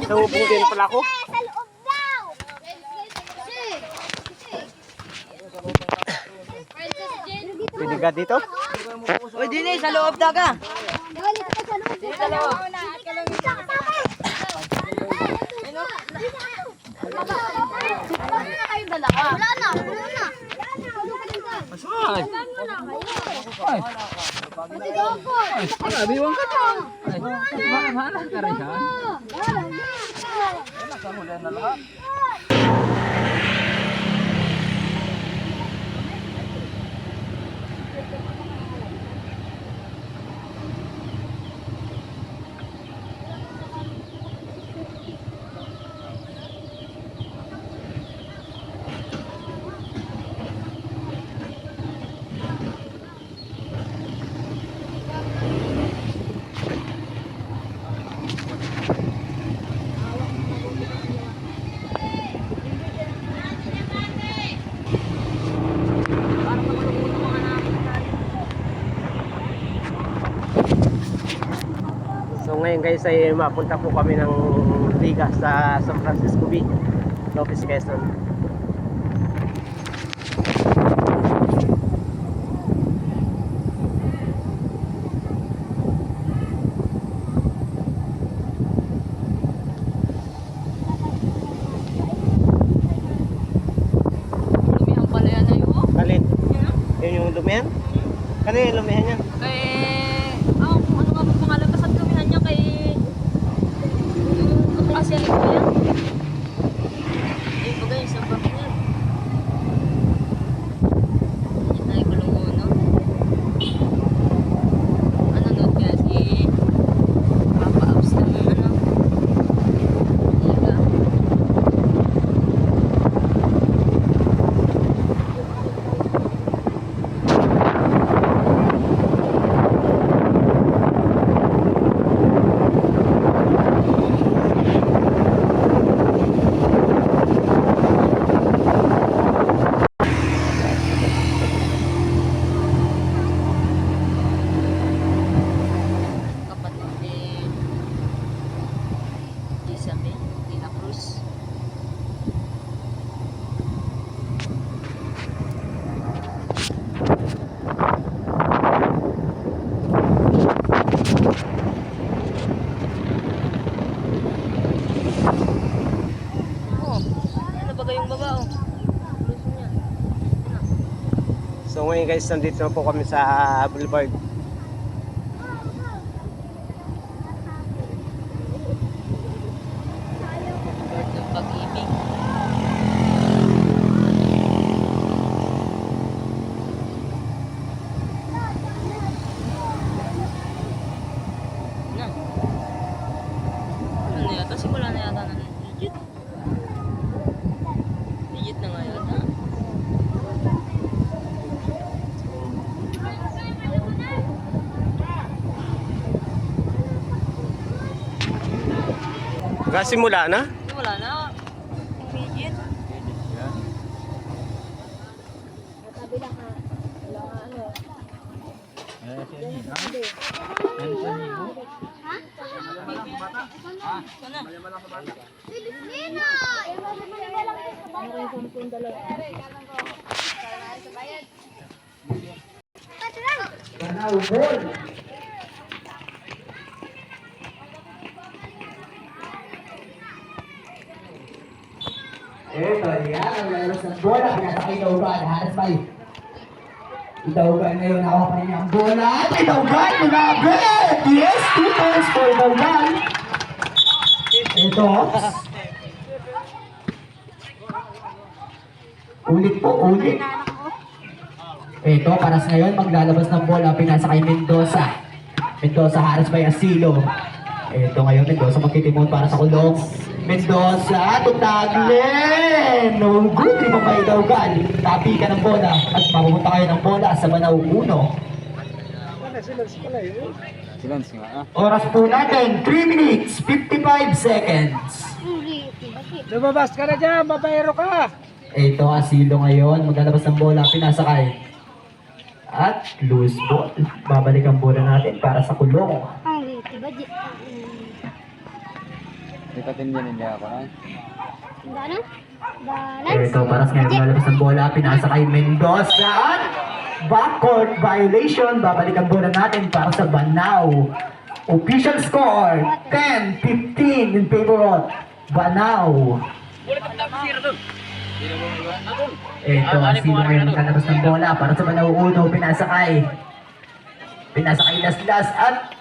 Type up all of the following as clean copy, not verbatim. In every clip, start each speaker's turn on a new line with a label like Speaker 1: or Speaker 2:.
Speaker 1: Nahubong din pala ako.
Speaker 2: Sa loob daw!
Speaker 1: Pwede ka dito?
Speaker 3: Uy, Dini, sa loob daga.
Speaker 2: Sa loob. Wala na.
Speaker 3: Masay. Ay. Ay, biwang ka to. Ay, mahal ka rin siya.
Speaker 1: So ngayon guys ay mapunta po kami ng Liga sa San Francisco Bay, Lopez, Quezon.
Speaker 3: Lumihan pala yan na yun.
Speaker 1: Alin? Yun yung lumihan? Ano yung lumihan niya?
Speaker 3: Kung ano nga pong pangalan, basta lumihan niya kay yung kaklase ko yan. Ay, bagay, isang bakit yan. Hindi tayo kulong uno. Ano nun kaya si Papa Ups ng ano. Liga. Kapatid ni Isabel de la Cruz. Ano ba yung baba oh? Cruz niya.
Speaker 1: So ngayon guys, nandito na po kami sa Boulevard.
Speaker 3: Lord ng pag-ibig. Na. Ano na yata? Simula na yata ng legit. Legit na nga yata.
Speaker 1: Simula na?
Speaker 3: Wala na. Legit. Sana.
Speaker 4: Ito, yan, ang lalabas ng bola, pinasakay Daugan, haras pa Daugan ngayon, ako pa rin ang bola, at Daugan, nagagad! Yes, 2 points for Daugan. Ito, ulit po, ulit. Ito, paras ngayon, maglalabas ng bola, pinasakay Mendoza. Mendoza, haras pa Asilo. Ito ngayon, Mendoza magtitimon para sa kulong. Mendoza, tutaglin! No good, limang pa Daugan. Tapi ka ng bola at mapupunta kayo ng bola sa Banaw 1. Oras po natin, 3 minutes, 55 seconds.
Speaker 1: Lumabas ka na dyan, babayero ka!
Speaker 4: Ito, Asilo ngayon, maglalabas ng bola, pinasakay. At loose ball. Babalik ang bola natin para sa kulong.
Speaker 2: Gano'n?
Speaker 4: Ito, paras ngayon lalabas ng bola, pinasa kay Mendoza. At backcourt violation, babalik ang bola natin para sa Banao. Official score, 10-15 in favor of Banao. Ito, sino ngayon lalabas ng bola para sa Banao Uno, pinasa kay Las at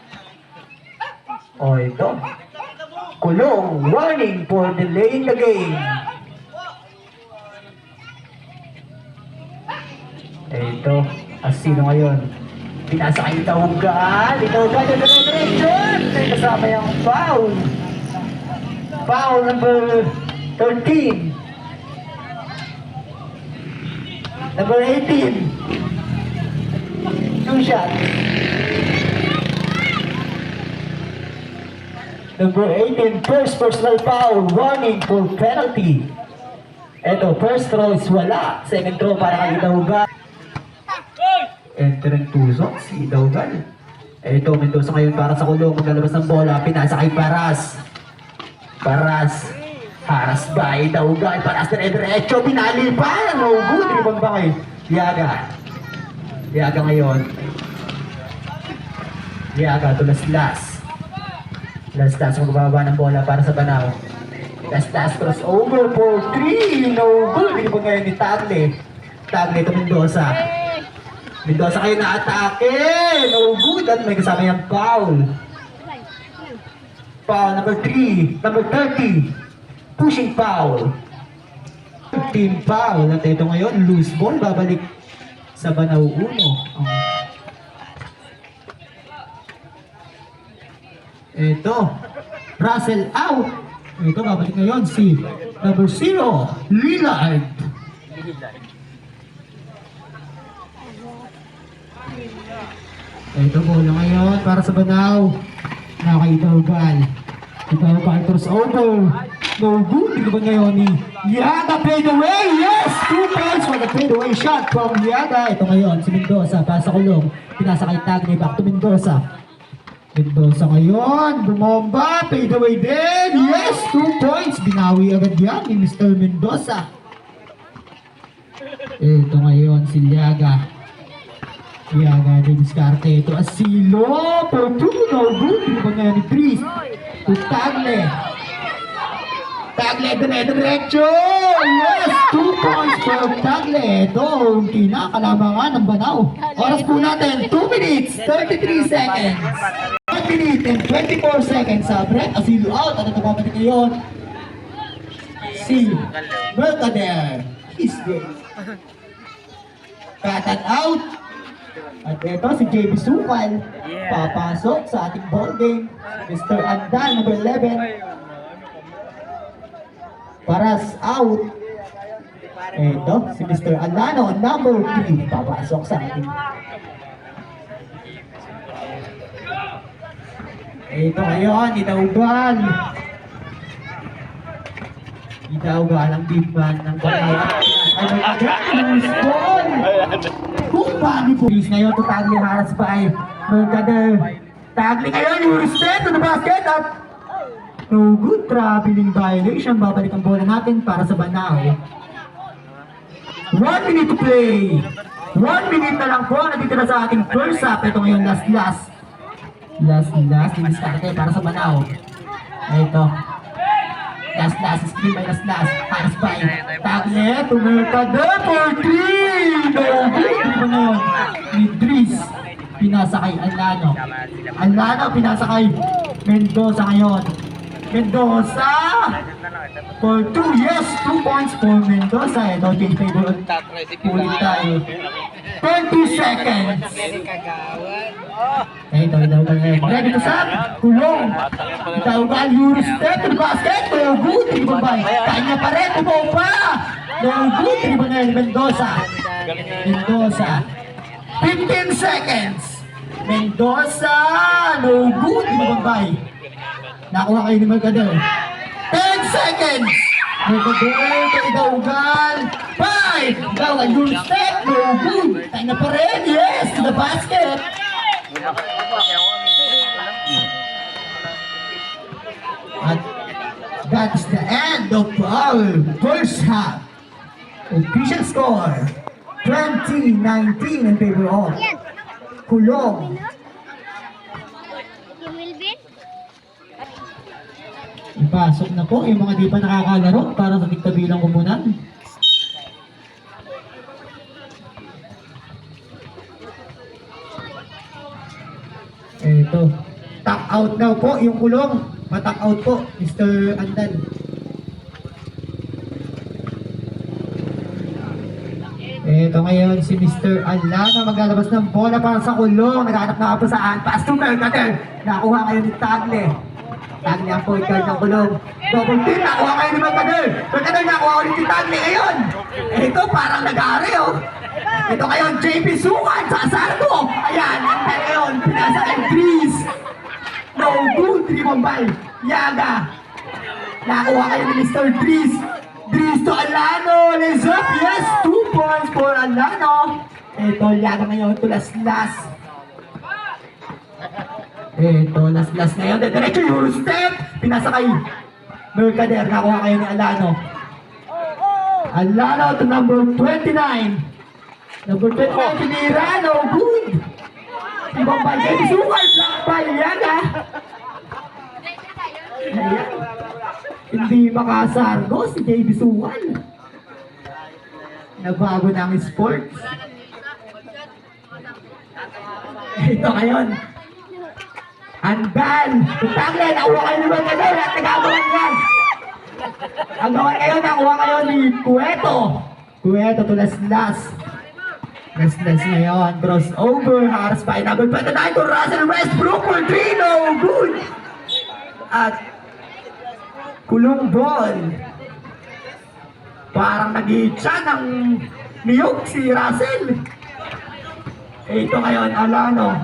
Speaker 4: ito, kulong, warning for delaying the game. Ito, sino ngayon? Pinasa kay Itaugan yung direction! May kasama yung foul. Foul number 13. Number 18. 2 shots. Number 18, first personal foul, warning for penalty. Ito, first throw is wala. Second throw para kay Itaugan. Enter ang tusok, si Itaugan. Ito, Mendoza ngayon para sa kulong. Maglalabas ng bola, pinasa kay Paras. Haras ba Itaugan? Paras na diretso, pinali pa. No good, rebound ba kay Yaga ngayon. Yaga to Las. Las magbababa ng bola para sa Banao. Las crossover for 3. No good. Binibog ngayon ni Tagle to Mendoza. Mendoza kayo na atake. No good. At may kasama yung foul. Foul number 3. Number 30. Pushing foul. Team foul. At ito ngayon, loose ball. Babalik sa Banao Uno. Ito, Russell out. Ito, babalik ngayon si number 0, Lillard. Ito, bola ngayon para sa Banao. Nakakaitaugan. Itaugan crossover. No good. Ito ba ngayon ni Yaga fade away? Yes! 2 points for the fade away shot from Yaga. Ito ngayon si Mendoza. Pasa kulong. Pinasa kay Tagle. Back to Mendoza. Mendoza ngayon, bumomba, fade away din. Yes, 2 points. Binawi agad yan ni Mr. Mendoza. Ito ngayon, si Yaga. Yaga din diskarte. Ito, Asilo. For 2, no good. Ito ba ngayon ni Tris? To Tagle. Tagle, diretso. Yes, 2 points for Tagle. Ito, ang kinakalamangan ng Banao. Oras po natin, 2 minutes, 33 seconds. 1 minute and 24 seconds sa break. Asilo out. Ano ito babalik ngayon? Si Mercader. He's good. Cut out. At ito si JB Sukal. Papasok sa ating ball game. Mr. Andan, number 11. Paras out. Ito si Mr. Alano, number 3. Papasok sa ating. Ito ngayon, Itaugan ang big man ng Banao. Ay, may loose ball. Kung paano po. Ngayon, to Tagle Haras by Mercader. Tagle ngayon, Eurostep to the basket at no good, traveling violation. Babalik ang bola natin para sa Banao. 1 minute to play. 1 minute na lang po. Natitira sa ating first half. Ito ngayon, last. Diskarte para sa Banao. Ito. Last. Screen by last. Haras by Tagle to Mercader for 3. No good. Ito ba ngayon? Ni Dries. Pinasa kay Alano. Pinasa kay Mendoza ngayon. Mendoza for 2. Yes, 2 points for Mendoza. Ito, change favor. Ulit tayo. 20 seconds. Ito, ready to shot. Kulong. Itaugan, Eurostep to the basket. No good. Hindi ba ba? Kanya pa rin. Tumaw pa. No good. Hindi ba na Mendoza? 15 seconds. Mendoza. No good. Hindi ba ba? Nakuha kayo ni Mercader. 10 seconds. Mercader kay Itaugan. 5. Itaugan, Eurostep. No good. Kanya pa rin. Yes, to the basket. At the foul. First half. Official score. 20-19 in favor of Kulong.
Speaker 2: You will be?
Speaker 4: Ipasok na po yung mga di pa nakakalaro para sa tigtabilang kumunan. Eto. Tap out daw po yung Kulong. Matap out po, Mr. Andan. Eto ngayon si Mr. Alana maglalabas ng bola para sa Kulong. Naghanap na po saan. Pass to Mercader. Nakuha ngayon ni Tagle. Tagle ang point guard ng Kulong. Double team. Nakuha ngayon ni Mercader. Mercader nakuha ulit si Tagle ngayon. Ito parang nag-aari oh. Ito ngayon JP Sukan sa Sardo. Ayan. Ang ngayon. Pinasa kay Chris. No good. 3 by Yaga. Nakuha kayo ni Mr. Dries. Dries to Alano. Let's up. Yes. 2 points for Alano. Ito, Yaga ngayon to last. Ito, last ngayon. Diretso yung step. Pinasa kay Mercader. Nakuha kayo ni Alano. Alano to number 29. Number 29, tinira. No good. Ibang by JP Sukan. Black by Yaga. Ayan. Hindi makasargo si JP Sukan. Nabago na ang sports. Ito ngayon. Andan. Tagle, nakuha kayo naman ngayon at nagagawan yan. Ang gawan ngayon, nakuha kayo ni Cueto. Cueto to last. Last ngayon. Crossover. Harris by number 29 to Russell Westbrook for 3. No good. At Kulong ball. Parang nag-iitsa ng niyog si Russell. Ito ngayon, Alano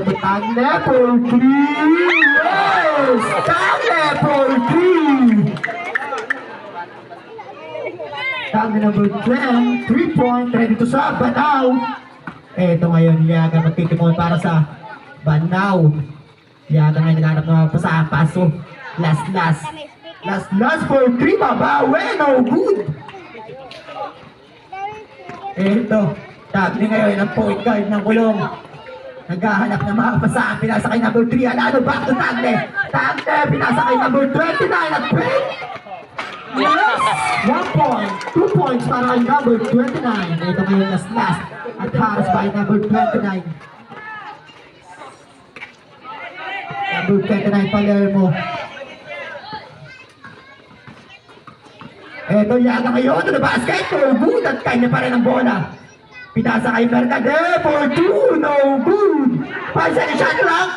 Speaker 4: to Tagle for 3. Yes! Tagle for 3. Tagle number 10, 3-point, ready to serve, Banaw. Ito ngayon, Yaga magtitimon para sa Banaw. Yaga ngayon naghanap ng pasahan, paso. Last for 3, babawe, no good. Ito, Tagle ngayon ang point guard ng Kulong. Naghahanap ng mga pasahan, pinasa kay number 3, Alano, back to Tagle. Tagle, pinasa kay number 29 at 3. Yes! 1 point, 2 points para kay number 29. Ito ngayon last. At Harris by number 29. Number 29, Palermo. Ito Yaga ngayon to the basket for good at kanya pa rin ang bola. Pinasa kay Mercader for 2, no good. 5 second shot clock.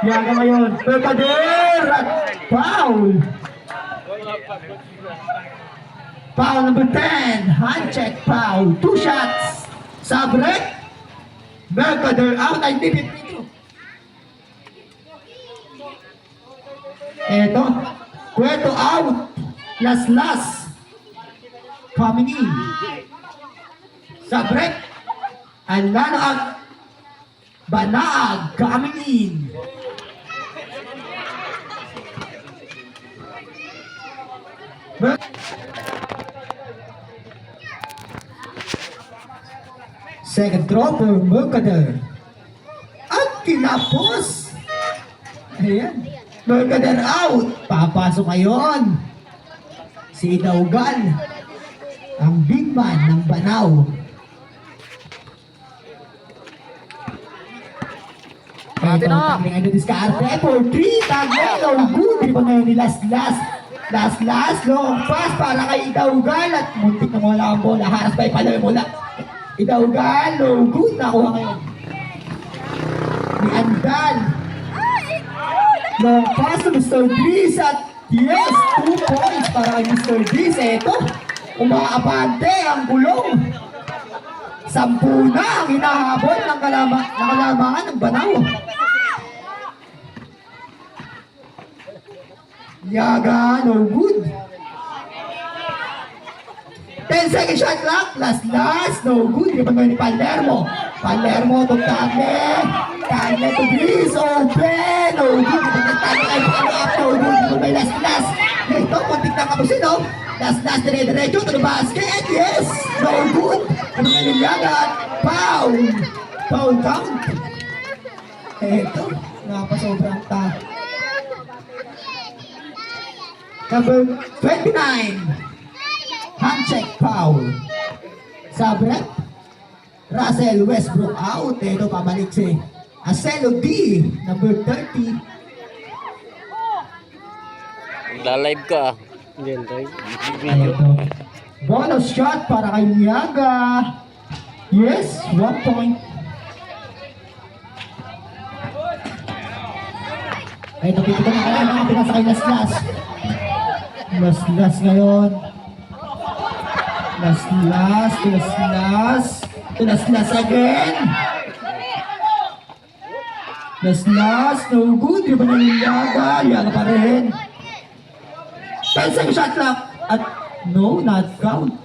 Speaker 4: Yaga ngayon, Mercader at foul. Foul number 10, hand check foul, 2 shots. Sabrek, Mercader out, I tip it. Eto, Cueto out. Last. Coming in. Sabrek. Alano out. Banaag coming in. Second throw for Mercader. At kinapos. Ayan. Mercader out. Papasok ngayon si Daugal, ang big man ng Banaw. Ito ang tangling ano diskarte for 3. Tagle, no good. Di ba ngayon ni last. Long pass para kay Daugal at muntik na wala ang bola. Haras by Palermo mula. Daugal, no good. Nakuha ngayon ni Andal. Long pass to Mr. Dries at yes, 2 points para kay Mr. Dries. Ito, umaabante ang Kulong. 10 na ang hinahabol ng kalamangan ng Banaw. Yaga, no good. 10 second shot clock. Last, no good. Di ba ngayon ni Palermo? Palermo to Tagle. Tagle to Dries. Open, no good. Di ba nagtago kay Palermo? No good. Di ba may last. Ito, kontik na kapusin, no? Last dire-diretso to the basket. Yes! No good. Ano nga nilagat? Foul! Foul count. Ito, napasobrang ta. Number 29. Hand check foul. Sabre. Russell Westbrook out. Ito, pabalik si Acelo D. Number 30.
Speaker 5: Nagla-live ka.
Speaker 1: Yan, Toy.
Speaker 4: Ito. Bonus shot para kay Miaga. Yes, 1 point. Ito, pipito na kayo mga pinasa kay Las-Las. Las-Las ngayon. Las-Las, Las-Las. Las-Las again. Las-Las, no good. Di ba na Miaga? Miaga pa rin. 10 second shot clock. At no, not count.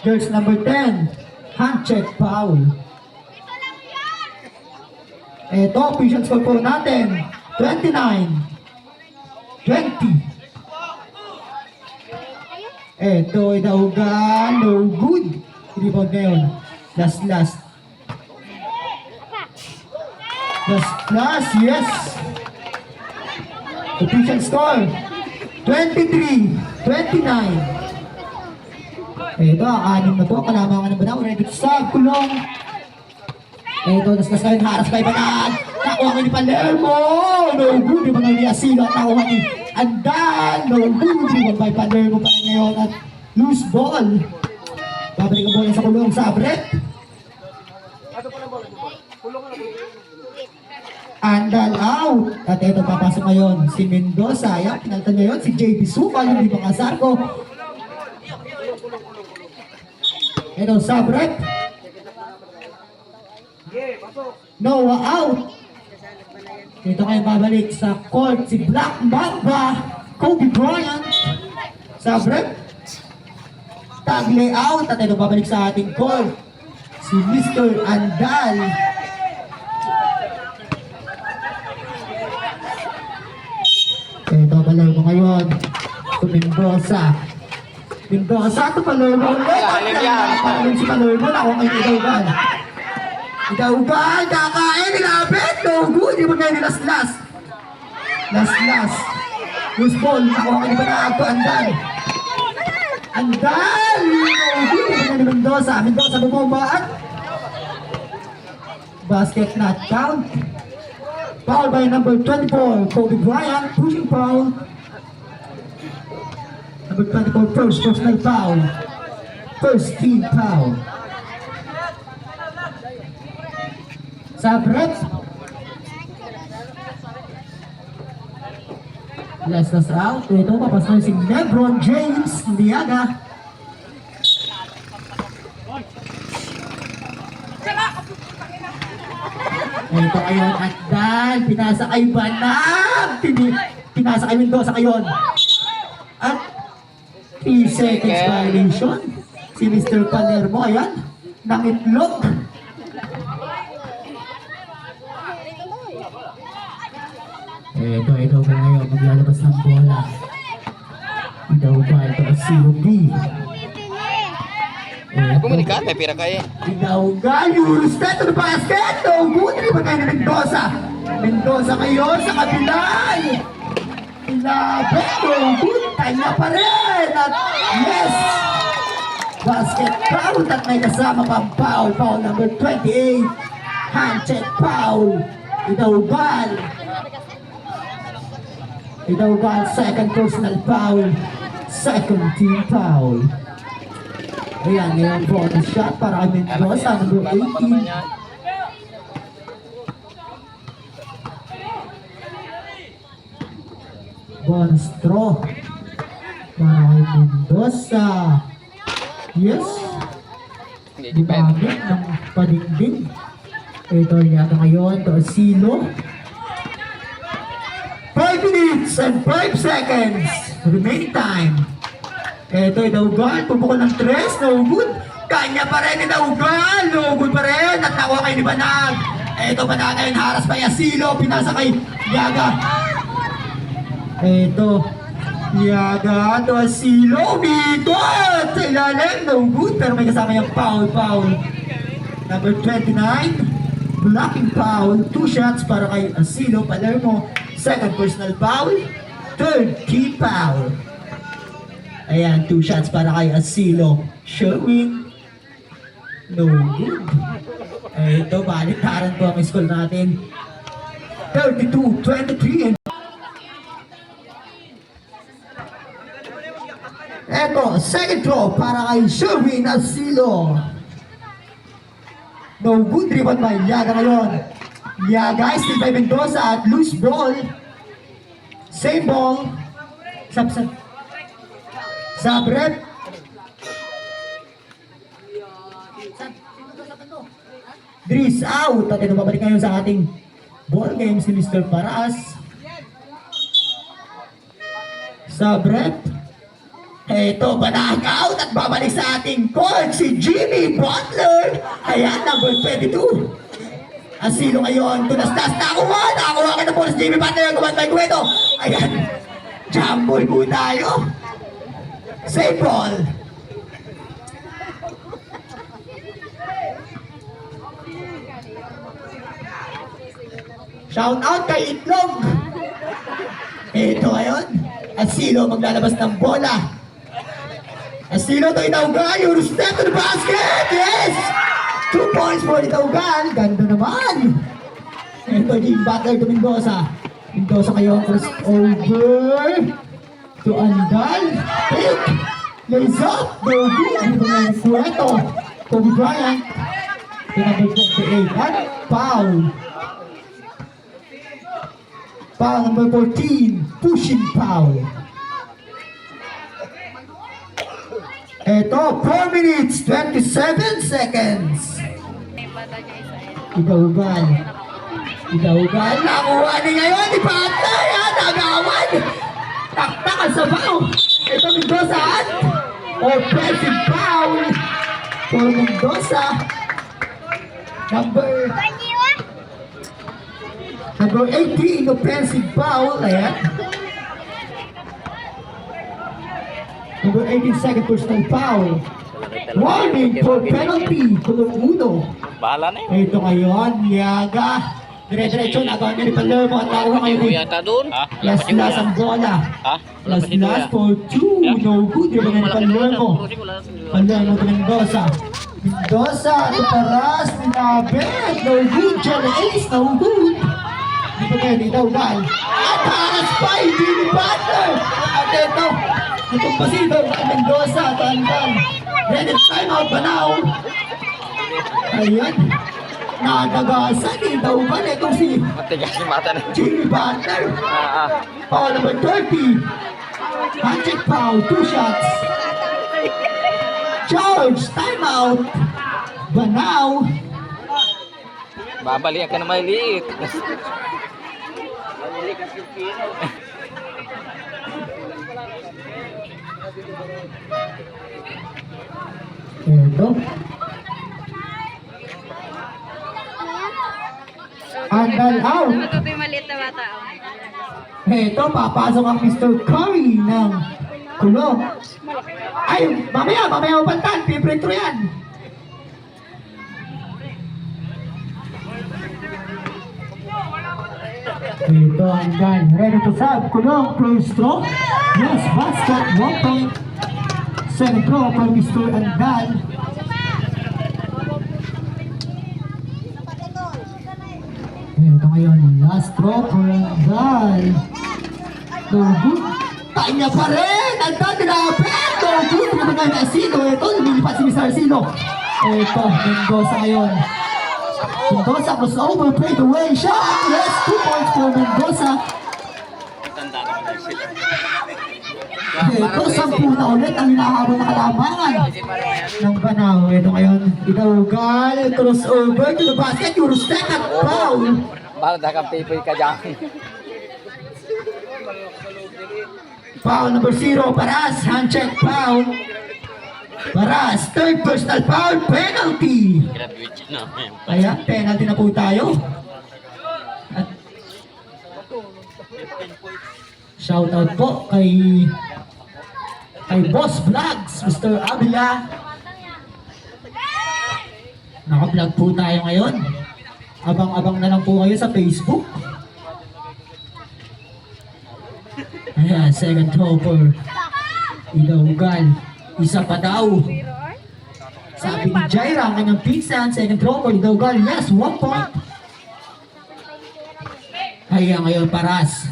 Speaker 4: Girls number 10. Hand check foul. Ito, official score po natin. 29. 20. Ito, idaugan. No good. Rebound ngayon. Last. Last, yes. Official score, 23-29. Ito, anim na po. Kalamangan ng Banaw. Ready to serve. Kulong. Ito, nas ngayon. Haras kay Banag. Nakuha ko ni Palermo. No good. Di ba ngayon ni Asilo at nakuha ni Andan. No good. Di ba by Palermo pa rin ngayon at loose ball. Babalik ang bola sa kulong. Sabret. Andal out. At ito papasok ngayon si Mendoza. Ayan, pinaltan ngayon si JB Sukal. Hindi makasarko. Ito, Sabret. Noah out. Ito kayo babalik sa court si Black Mamba. Kobe Bryant. Sabret. Tagle out. At ito babalik sa ating court si Mr. Andal. Ito Palermo ngayon. Ito Mendoza. Ito Palermo ulit. Palermo si Palermo. Nakuha kayo Idaugan. Idaugan, kakain, nilapit. No good. Di ba ngayon ni Las. Loose ball. Nakuha kayo ba na ito? Andal. No good. Di ba ngayon ni Mendoza. Mendoza bumabaan. Basket not count. Foul by number 24, Kobe Bryant, pushing foul. Number 24, first personal foul. First team foul. Sabret. Last out. Ito, papasok si LeBron James, Liaga. Ito ngayon at Dan, pinasa kay Banag. Pinasa kay Mendoza ngayon. At 3 seconds violation. Si Mr. Palermo, ayan, nangitlog. Ito ba ngayon, maglalabas ng bola. Ito ba, ito ang zero B.
Speaker 5: Bumalik may pira kayo.
Speaker 4: Idaugan, Eurostep to the basket. No good. Hindi ba kayo ni Mendoza? Mendoza ngayon sa kabilang. Ilabe. No good. Kanya pa rin. At yes. Basket foul at may kasama pang foul. Foul number 28. Hand check foul. Idaugan. Second personal foul. Second team foul. Ayan, ngayon bonus shot para kay Mendoza, number 18. Bonus throw para kay Mendoza. Yes. Gumamit ng padingding. Ito yata ngayon, to Asilo. 5 minutes and 5 seconds. Remaining time. Ito, Idaugan, pupukol ng 3, no good. Kanya pa rin, Idaugan, no good pa rin. At nakuha kay ni Banag. Ito, Banag ngayon, haras pa Asilo, pinasa kay Yaga. Ito. Yaga, to Asilo, bigot! Sa ilalim, no good, pero may kasama yung foul. Number 29, blocking foul, 2 shots para kay Asilo, Palermo, second personal foul, third key foul. Ayan, 2 shots para kay Asilo, Sherwin, no good. Ito, baliktaran po ang score natin, 32-23. Eto, second throw para kay Sherwin Asilo. No good rebound by Yaga ngayon. Yaga, still by Mendoza at loose ball. Same ball. Sabrep. Dries out. At ito babalik ngayon sa ating ball game si Mr. Paras. Sabrep. Ito, banag out at babalik sa ating coach, si Jimmy Butler. Ayan, number 22. Asilo ngayon, tunastas, nakakuha ka na po si Jimmy Butler, gumantay ko ito. Ayan, jumble po tayo. Save ball. Shout out kay Itlog. Ito ngayon, Asilo maglalabas ng bola. Asilo to Itaugan, you step to the basket, yes! 2 points for Itaugan, ganda naman! Ito, Jim Butler to Mendoza. Mendoza kayo, cross over to Andal. Pick! Lays up, no good. Fueto, Kobe Bryant. To number 28, at foul. Foul number 14, pushing foul. Ito, 4 minutes, 27 seconds. Itaugan, nakuha ni ngayon, ni Butler, yan, nagawan. Taktakan sa foul. Ito, Mendoza, at offensive foul for Mendoza. Number 18, offensive foul, ayan. Number 18, second personal foul. Warning for penalty. Kulong uno.
Speaker 5: Bahala na yun.
Speaker 4: Ito ngayon, Yaga. Dire-diretso, nagawa niya ni Palermo at nakuha kayo ni
Speaker 5: Yata doon.
Speaker 4: Las ang bola.
Speaker 5: Ha?
Speaker 4: Las for 2. No good. Yung mga ni Palermo. Palermo to Mendoza. Mendoza to Paras. Minabet. No good. Jerry Ace. No good. Dito kayo, dito, Gal. At Paras pa, hindi ni Butler. At ito, itong pasidor kay Mendoza. Tandang. Ready time out ba now? Ayan. Nadagasan ni Dauban. Itong si
Speaker 5: Matigas yung mata na.
Speaker 4: Jimmy Butler. Foul number 30. Handshake foul. 2 shots. Charge. Timeout. Banaw.
Speaker 5: Babalikan ka na maliit.
Speaker 4: Ito. Andal out.
Speaker 3: Ito yung maliit na bata.
Speaker 4: Ito, papasok ang Mr. Curry ng kulong. Ay, mamaya upantan. Favorite throw yan. Ito ang gun. Ready to serve. Kulong, close throw. Yes, basket. 1 point. Second throw for Mr. Andal. Ito ngayon, last throw for Andal. No good. Tayo niya pa rin! Andal, nilapit! No good! Ito ngayon, Asilo. Ito, lumilipat si Mr. Asilo. Ito, Mendoza ngayon. Mendoza crossover, play the way, shot! Yes, 2 points for Mendoza. Ito, 10 na ulit ang hinahabol na kalamangan ng Banaw. Ito ngayon, Itaugan, crossover to the basket, Eurostep at foul.
Speaker 5: Para dakang pipoy ka dyan.
Speaker 4: Foul number 0, Paras, handcheck foul. Paras, third personal foul, penalty.
Speaker 5: Graduate na.
Speaker 4: Kaya, penalty na po tayo. At Shoutout po kay Boss Vlogs, Mr. Avila. Naka-vlog po tayo ngayon. Abang-abang na lang po kayo sa Facebook. Ayan, second throw for Ilaugal. Isa pa daw. Sabi ni Jaira, ang kanyang pinsan, second throw for Ilaugal. Yes, 1 point. Ayan ngayon, Paras.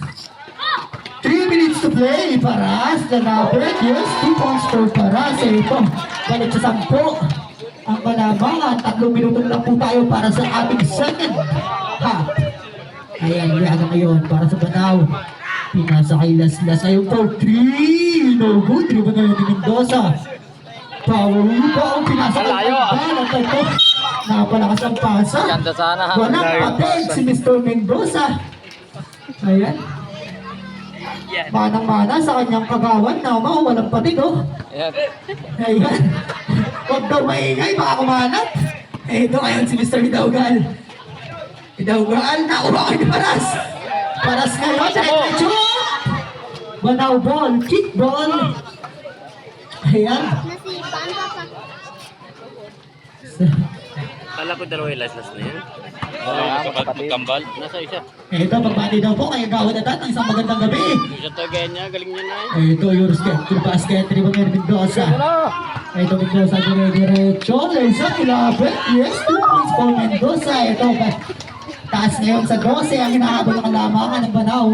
Speaker 4: 3 minutes to play, Paras. Lalapit, yes, 2 points for Paras. Ito, balik sa 10. Ang kalabangan, 3 minuto lang po tayo para sa ating second half. Ayan, lihaga ngayon para sa Banaw. Pinasa kay Las ayun for 3. No good, riba ngayon ni Mendoza. Power pa ang pinasa kay Balat. Ito, napalakas ang pasa.
Speaker 5: Ganda sana.
Speaker 4: Walang pateg si Mr. Mendoza. Ayan. Manang-mana sa kanyang kagawan na walang pateg, oh.
Speaker 5: Ayan.
Speaker 4: Ayan. Huwag daw maingay, baka kumanap. Ito ngayon si Mr. Hidaugal. Hidaugal, nakuha kayo ni Paras. Paras ngayon, diretso. Banaw ball, kick ball. Ayan.
Speaker 2: Nasipan pa pa.
Speaker 1: Kala ko dalawa yung last na yun.
Speaker 5: Kambal. Nasa isa.
Speaker 4: Ito, pagbati daw po kay Gawad Atat ng isang magandang gabi.
Speaker 5: Siya to niya. Galing niya na
Speaker 4: Ito, Eurosket, basket, Ribanger Mendoza. Ito, Mendoza, dire-diretso. Lesa, ilapit. Yes, 2 points for Mendoza. Ito, taas ngayon sa 12. Ang hinahabol ng kalamangan ng Banaw.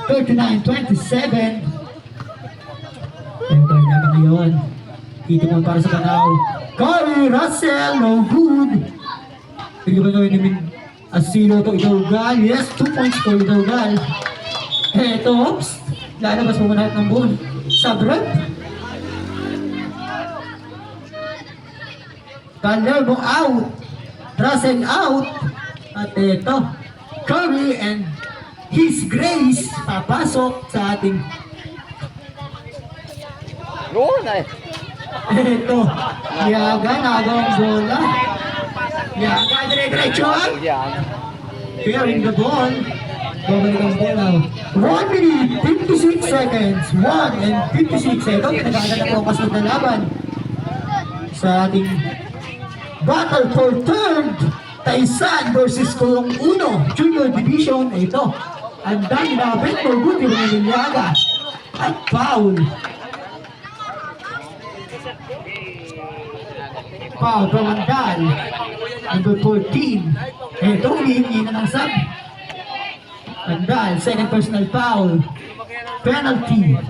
Speaker 4: 39-27. Ito, na ngayon. Dito mo para sa Banaw. Corey Russell, no good. Hindi ba gawin namin Asilo to Ilaugal? Yes, 2 points for Ilaugal. Eto, oops. Lalabas mo muna ng ball. Sabrad. Palermo out. Russell out. At eto, Curry and His Grace papasok sa ating
Speaker 5: Noon ay.
Speaker 4: eto. Yaga, nagawang bola. Yaga, dire-diretso.
Speaker 5: Yan.
Speaker 4: Clearing the ball. Babalik ang bola. 1 minute, 56 seconds. 1 and 56 seconds. Nagkakaroon na po ang kasunod na laban sa ating battle for third. Taisan versus Kulong Uno. Junior Division. Ito. Ang dami na for good yung Niliaga. At foul. Foul from Andal. Number 14. Ito, humihingi na ng sub. Andal, second personal foul. Penalty.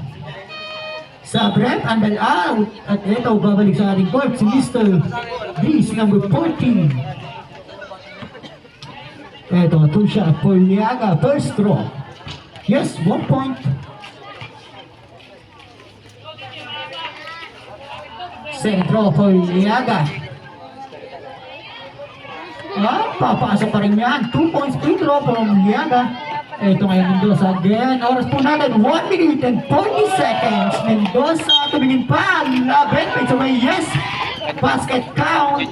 Speaker 4: Sub rep, Andal out. At ito, babalik sa ating court si Mr. Breeze, number 14. Ito, 2 shot for Liaga. First throw. Yes, 1 point. Second throw for Liaga. Papasok pa rin yan. 2 points free throw from Liaga. Ito ngayon Mendoza again. Oras po natin 1 minute and 40 seconds. Mendoza tumingin pa. Labit. It's away. Yes. Basket count.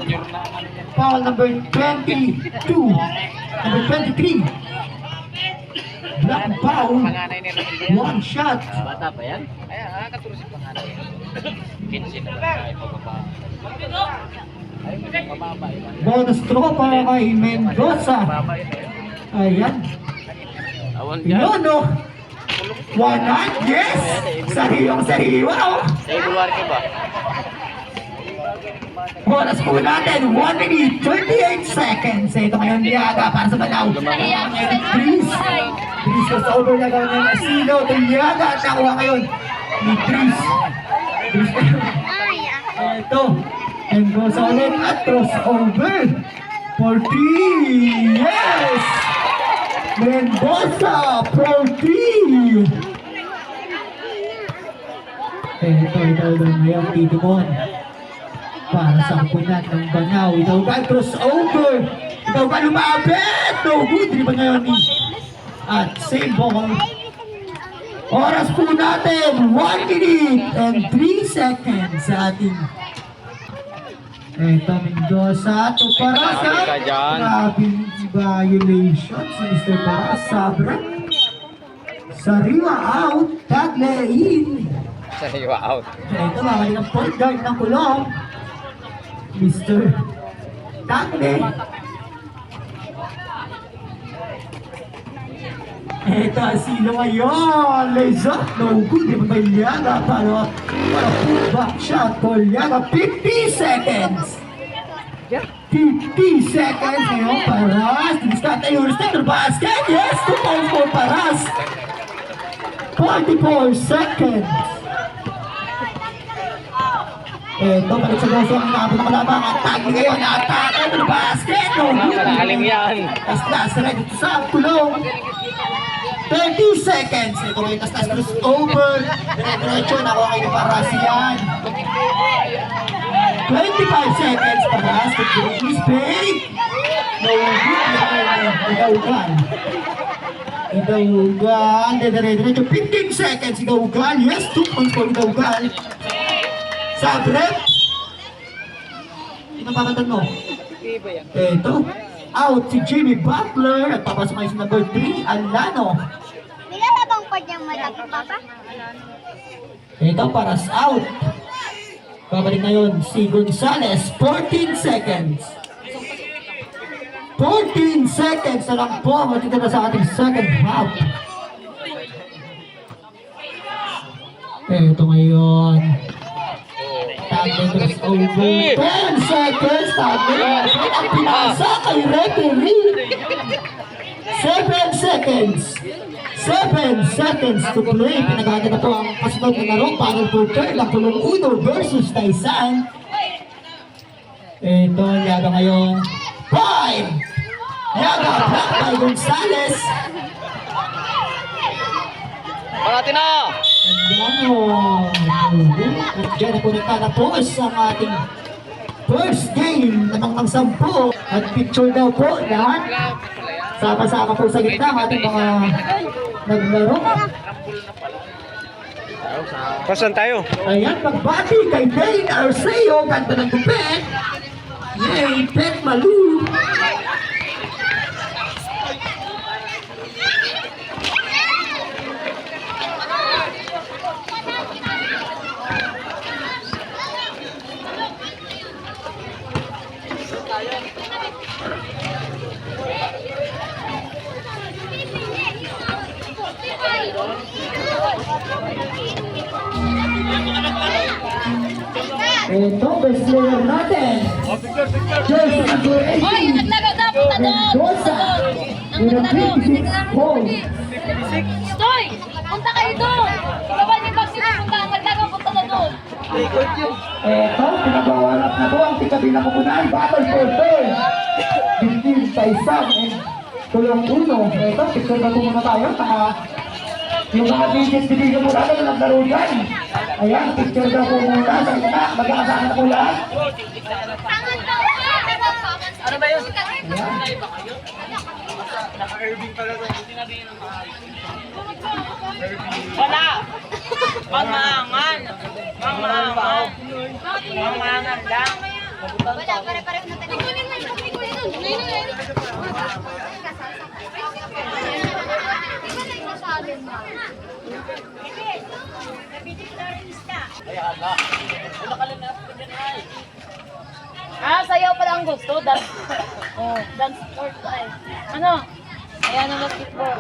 Speaker 4: Foul number 22. Number 23. Black foul. 1 shot.
Speaker 5: Bata pa yan? Ayan, katulad si panganay. 15 na lang tayo pababa.
Speaker 4: Bonus throw para kay Mendoza. Ayan. Yun o. 100. Yes. Sariwang-sariwa o.
Speaker 5: Sa ibulwari ka ba?
Speaker 4: Oras po natin, 1 minute, 38 seconds. Ito ngayon Liaga para sa Banaw. Dries crossover na gawin ng Asilo. Ito Liaga at nakuha ngayon ni Dries. Ito. Mendoza ulit at crossover. 40. Yes! Mendoza, 40. Ito ngayon Titimon. Para sa ampunan ng Banaw. Ito ba crossover? Ito ba lumabit? No good. Di ba ngayon ni? At same ball. Oras po natin. 1 minute and 3 seconds sa ating Ito Mendoza. Ito para sa
Speaker 5: Ka dyan.
Speaker 4: grabing violation si Mr. Para Sabra. Sariwa out, Tagle in.
Speaker 5: Sariwa out.
Speaker 4: Ito mamali ng point guard ng Kulong. Mr. Tagle. Ito ang sino ngayon. Laser. No good. Di ba ba Liaga? Para back shot for Liaga. 50 seconds. 50 seconds ngayon. Paras. Diniscard tayo. Restore basket. Yes. 2 points for Paras. 44 seconds. Ito, balik sa goso ang inabot ng kalabang. Atake ngayon, atake ng basket. No,
Speaker 5: Malalim yan.
Speaker 4: tas ready to sa Kulong. 30 seconds. Ito ngayon, tas cross over. Diretso, nakuha kayo ng Paras yan. 25 seconds para sa Greece Bay. No, Igaugan. Igaugan, diretso. 15 seconds, Igaugan. Yes, 2 points for Igaugan. Sabrep. Sino papatan mo? Ito. Out si Jimmy Butler. At papasok ngayon si number 3, Alano.
Speaker 2: Nilalabang pa niyang malaki, Papa.
Speaker 4: Ito, Paras out. Babalik ngayon si Gonzales. 14 seconds. 14 seconds na lang po. Matitira sa ating second half. Ito ngayon. Tagle cross over. 10 seconds. Tagle. Ang pinasa kay referee. 7 seconds. 7 seconds to play. Pinaghaga na po ang kasunod na laro. Final quarter lang. Kulong Uno versus Taisan. Ito, Liaga ngayon. 5. Liaga block by Gonzales.
Speaker 5: Parating na!
Speaker 4: At dyan na po nagtatapos ang ating first game namang 10. At picture daw po lahat. Sama-sama po sa gitna ang ating mga naglaro.
Speaker 1: Pasan tayo?
Speaker 4: Ayan, pagbati kay Dane Arceo. Ganda ng gupit. Yay, Pet Malu. Ito, best player natin. Jersey number 18.
Speaker 3: Hoy, naglaro na, punta doon!
Speaker 4: Mendoza. With a 56 points.
Speaker 3: Stoy! Punta kayo doon! Baba niyo pag sinupunta, naglaro, punta na doon!
Speaker 4: Ito, pinagawarap na po ang tika-bilang kupunan. Battle for turn. Between Taisan and Kulong Uno. Ito, picture na po muna tayo. Yung mga digit-digit mo natin na naglaro dyan. Ayan, picture na po muna sa ina. Magkakasama na po lahat.
Speaker 3: Ano ba yun? Wala! Mangmangan! Mangmangan! Mangmangan lang!
Speaker 2: Wala, pare-pareho na tayo.
Speaker 3: Ah, sayaw pala ang gusto. Dance. Oh, dance sport ay. Ano? Ayan ang basketball.